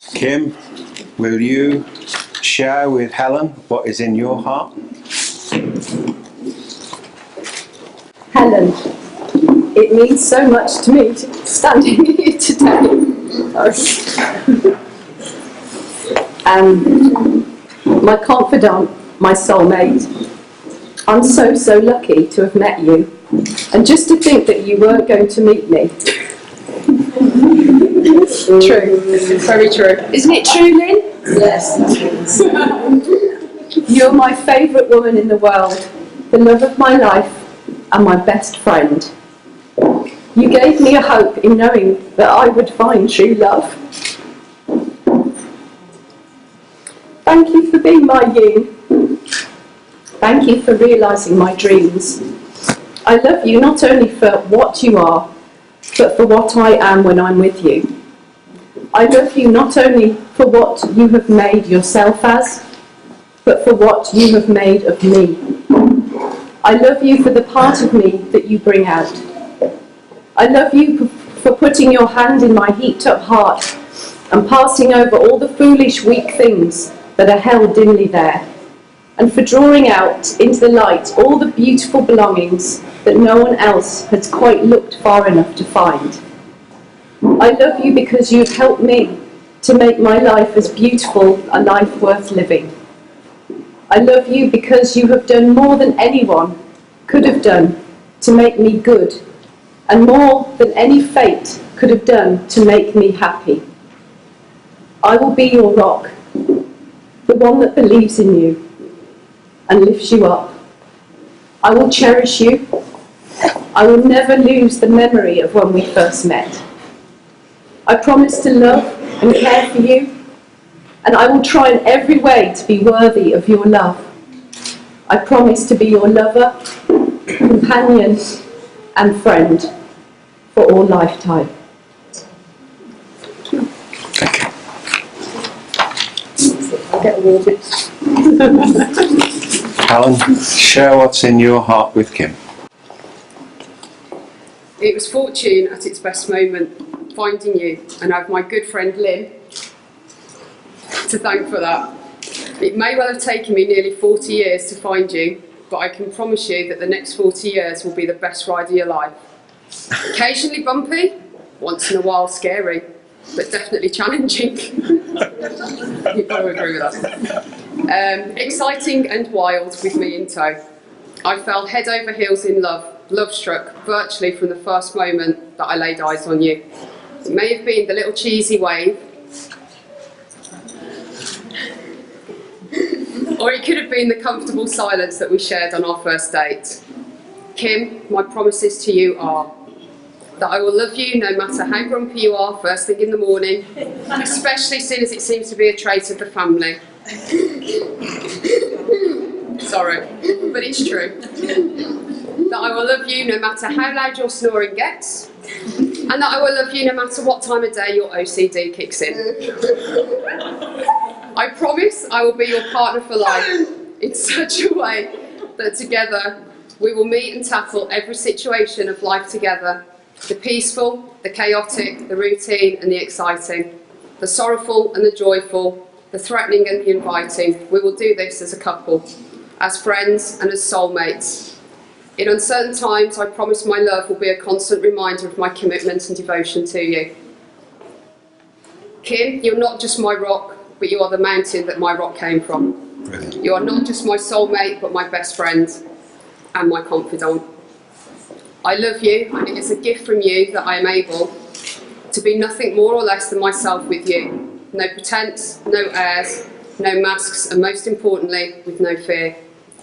Kim, will you share with Helen what is in your heart? Helen, it means so much to me to standing here today. My confidant, my soulmate. I'm so lucky to have met you, and just to think that you weren't going to meet me. True, very true. Isn't it true, Lynn? Yes. You're my favourite woman in the world, the love of my life, and my best friend. You gave me a hope in knowing that I would find true love. Thank you for being my you. Thank you for realising my dreams. I love you not only for what you are, but for what I am when I'm with you. I love you not only for what you have made yourself as, but for what you have made of me. I love you for the part of me that you bring out. I love you for putting your hand in my heaped up heart and passing over all the foolish, weak things that are held dimly there, and for drawing out into the light all the beautiful belongings that no one else has quite looked far enough to find. I love you because you've helped me to make my life as beautiful a life worth living. I love you because you have done more than anyone could have done to make me good, and more than any fate could have done to make me happy. I will be your rock, the one that believes in you and lifts you up. I will cherish you. I will never lose the memory of when we first met. I promise to love and care for you, and I will try in every way to be worthy of your love. I promise to be your lover, companion, and friend for all lifetime. Thank you. I'll get awarded. Helen, share what's in your heart with Kim. It was fortune at its best moment, finding you, and I have my good friend Lynn to thank for that. It may well have taken me nearly 40 years to find you, but I can promise you that the next 40 years will be the best ride of your life. Occasionally bumpy, once in a while scary, but definitely challenging. You've got to agree with that. Exciting and wild with me in tow. I fell head over heels in love struck virtually from the first moment that I laid eyes on you. It may have been the little cheesy wave, or it could have been the comfortable silence that we shared on our first date. Kim, my promises to you are that I will love you no matter how grumpy you are first thing in the morning, especially seeing as it seems to be a trait of the family. Sorry, but it's true. That I will love you no matter how loud your snoring gets, and that I will love you no matter what time of day your OCD kicks in. I promise I will be your partner for life in such a way that together we will meet and tackle every situation of life together. The peaceful, the chaotic, the routine and the exciting, the sorrowful and the joyful, the threatening and the inviting. We will do this as a couple, as friends and as soulmates. In uncertain times, I promise my love will be a constant reminder of my commitment and devotion to you. Kim, you're not just my rock, but you are the mountain that my rock came from. Brilliant. You are not just my soulmate, but my best friend and my confidant. I love you, and it is a gift from you that I am able to be nothing more or less than myself with you. No pretense, no airs, no masks, and most importantly, with no fear.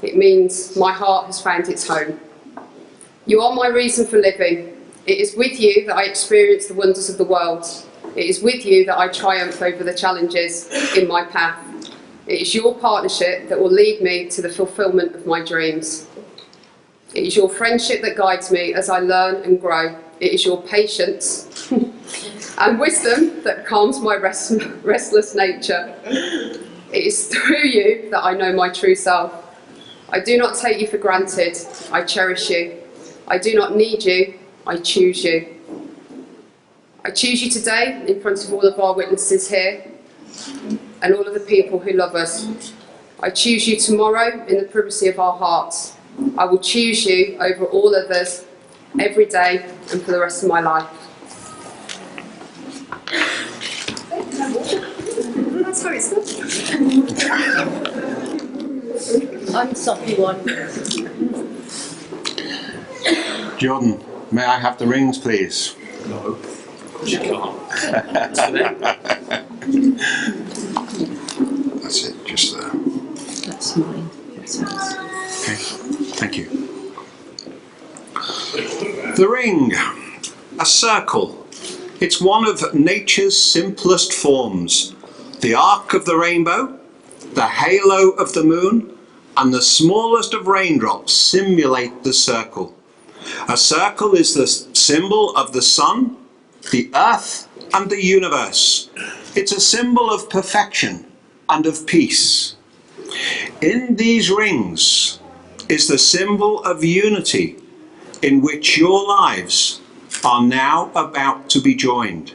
It means my heart has found its home. You are my reason for living. It is with you that I experience the wonders of the world. It is with you that I triumph over the challenges in my path. It is your partnership that will lead me to the fulfilment of my dreams. It is your friendship that guides me as I learn and grow. It is your patience and wisdom that calms my restless nature. It is through you that I know my true self. I do not take you for granted. I cherish you. I do not need you. I choose you. I choose you today in front of all of our witnesses here, and all of the people who love us. I choose you tomorrow in the privacy of our hearts. I will choose you over all others every day and for the rest of my life. That's how it's done. I'm the soppy one. Jordan, may I have the rings, please? No, you can't. That's it, just there. That's mine. That's hers. Okay, thank you. The ring, a circle. It's one of nature's simplest forms. The arc of the rainbow, the halo of the moon, and the smallest of raindrops simulate the circle. A circle is the symbol of the sun, the earth, and the universe. It's a symbol of perfection and of peace. In these rings is the symbol of unity in which your lives are now about to be joined,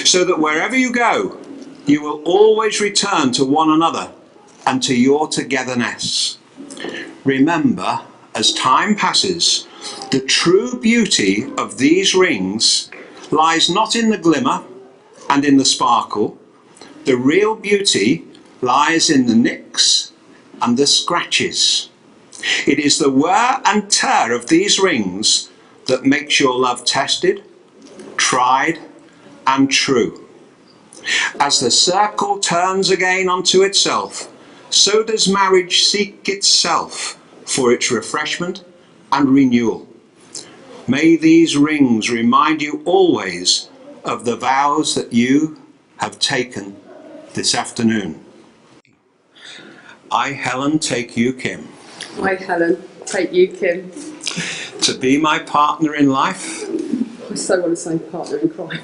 so that wherever you go, you will always return to one another and to your togetherness. Remember, as time passes, the true beauty of these rings lies not in the glimmer and in the sparkle. The real beauty lies in the nicks and the scratches. It is the wear and tear of these rings that makes your love tested, tried, and true. As the circle turns again onto itself, so does marriage seek itself for its refreshment and renewal. May these rings remind you always of the vows that you have taken this afternoon. I, Helen, take you, Kim. I, Helen, take you, Kim. To be my partner in life. I so want to say partner in crime.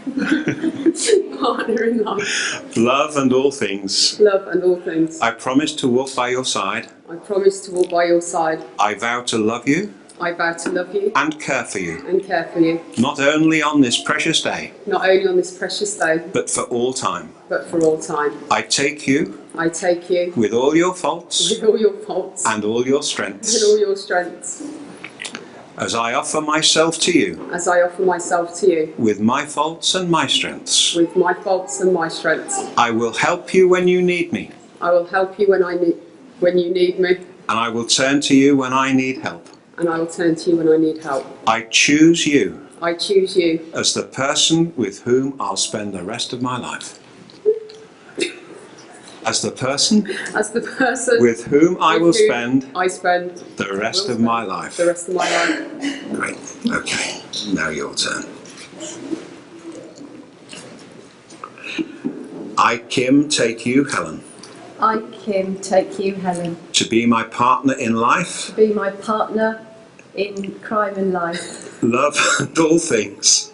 Partner in life. Love and all things. Love and all things. I promise to walk by your side. I promise to walk by your side. I vow to love you. I vow to love you. And care for you. And care for you. Not only on this precious day. Not only on this precious day. But for all time. But for all time. I take you. I take you. With all your faults. With all your faults. And all your strengths. And all your strengths. As I offer myself to you. As I offer myself to you. With my faults and my strengths. With my faults and my strengths. I will help you when you need me. I will help you when you need me. And I will turn to you when I need help. And I will turn to you when I need help. I choose you. I choose you. As the person with whom I'll spend the rest of my life. As the person with whom I will spend the rest of my life. The rest of my life. Great. Okay. Now your turn. I, Kim, take you, Helen. I, Kim, take you, Helen. To be my partner in life. To be my partner in crime and life. Love and all things.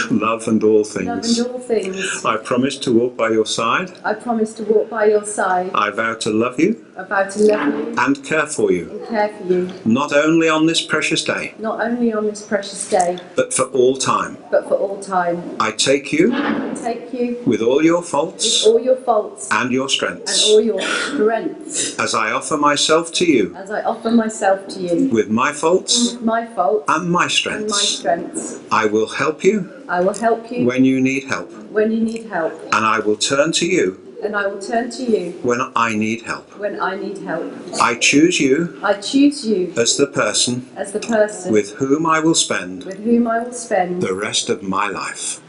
Love and all things. Love and all things. I promise to walk by your side. I promise to walk by your side. I vow to love you. I vow to love you. And care for you. And care for you. Not only on this precious day. Not only on this precious day. But for all time. But for all time. I take you. I take you. With all your faults. With all your faults. And your strengths. And all your strengths. As I offer myself to you. As I offer myself to you. With my faults. With my faults. And my strengths. And my strengths. I will help you. I will help you. When you need help. When you need help. And I will turn to you. And I will turn to you. When I need help. When I need help. I choose you. I choose you. As the person. As the person. With whom I will spend. With whom I will spend. The rest of my life.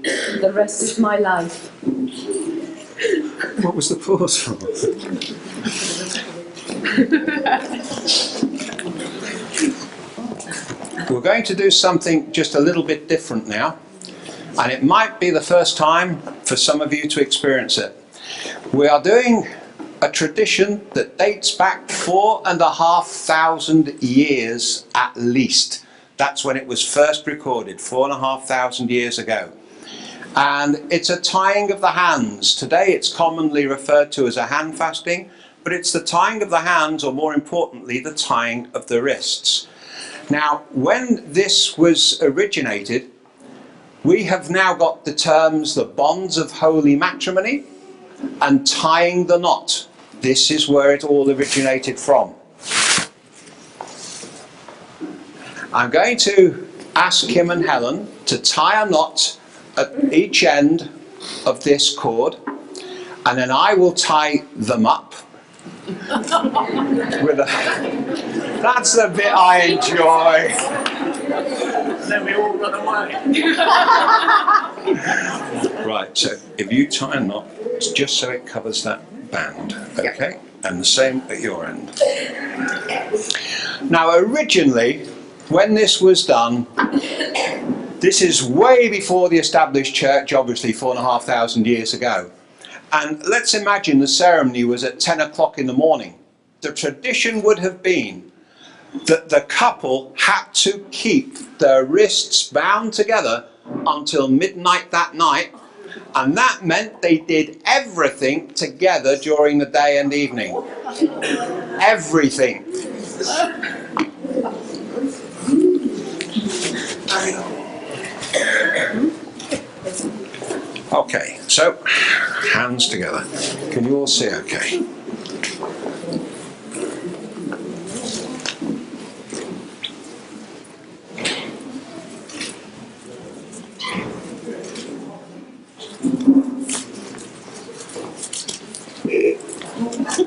The rest of my life. What was the pause for? We're going to do something just a little bit different now, and it might be the first time for some of you to experience it. We are doing a tradition that dates back 4,500 years at least. That's when it was first recorded, 4,500 years ago. And it's a tying of the hands. Today it's commonly referred to as a hand fasting, but it's the tying of the hands, or more importantly, the tying of the wrists. Now, when this was originated, we have now got the terms, the bonds of holy matrimony and tying the knot. This is where it all originated from. I'm going to ask Kim and Helen to tie a knot at each end of this cord, and then I will tie them up with a... That's the bit I enjoy. Then we all run away. Right, so if you tie a knot, it's just so it covers that band, okay? And the same at your end. Now, originally, when this was done, this is way before the established church, obviously 4,500 years ago. And let's imagine the ceremony was at 10 o'clock in the morning. The tradition would have been that the couple had to keep their wrists bound together until midnight that night, and that meant they did everything together during the day and evening. Everything. Okay, so hands together. Can you all see okay?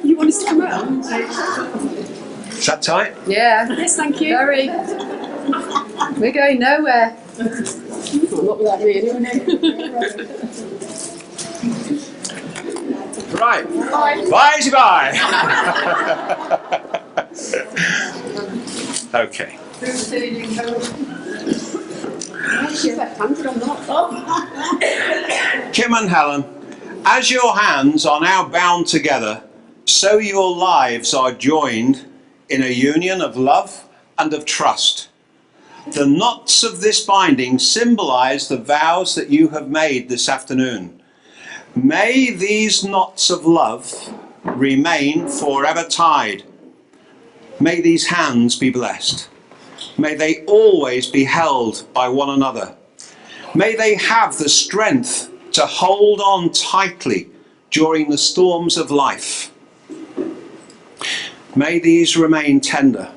You want us to come out? Is that tight? Yeah. Yes, thank you. Very. We're going nowhere. Well, not without me anyway. Right. Bye. Bye. Okay. Kim and Helen, as your hands are now bound together, so your lives are joined in a union of love and of trust. The knots of this binding symbolize the vows that you have made this afternoon. May these knots of love remain forever tied. May these hands be blessed. May they always be held by one another. May they have the strength to hold on tightly during the storms of life. May these remain tender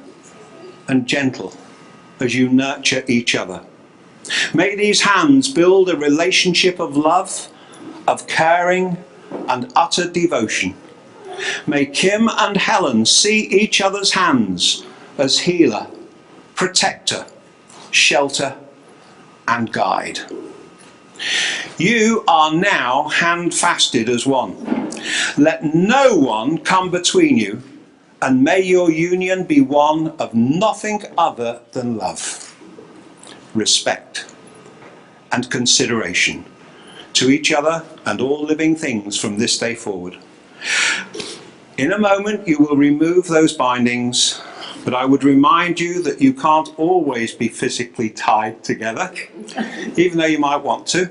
and gentle as you nurture each other. May these hands build a relationship of love, of caring and utter devotion. May Kim and Helen see each other's hands as healer, protector, shelter and guide. You are now hand-fasted as one. Let no one come between you, and may your union be one of nothing other than love, respect and consideration to each other and all living things from this day forward. In a moment you will remove those bindings, but I would remind you that you can't always be physically tied together, even though you might want to.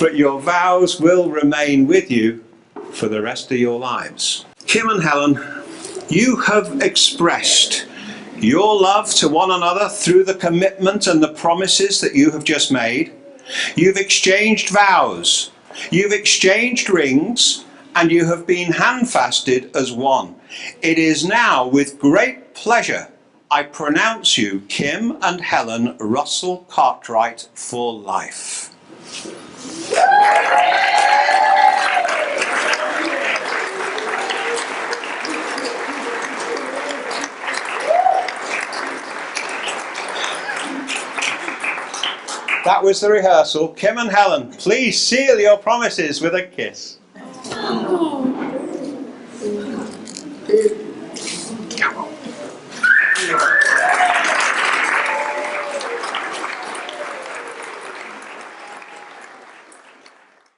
But your vows will remain with you for the rest of your lives. Kim and Helen, you have expressed your love to one another through the commitment and the promises that you have just made. You've exchanged vows, you've exchanged rings, and you have been handfasted as one. It is now with great pleasure I pronounce you Kim and Helen Russell Cartwright for life. That was the rehearsal. Kim and Helen, please seal your promises with a kiss. Oh.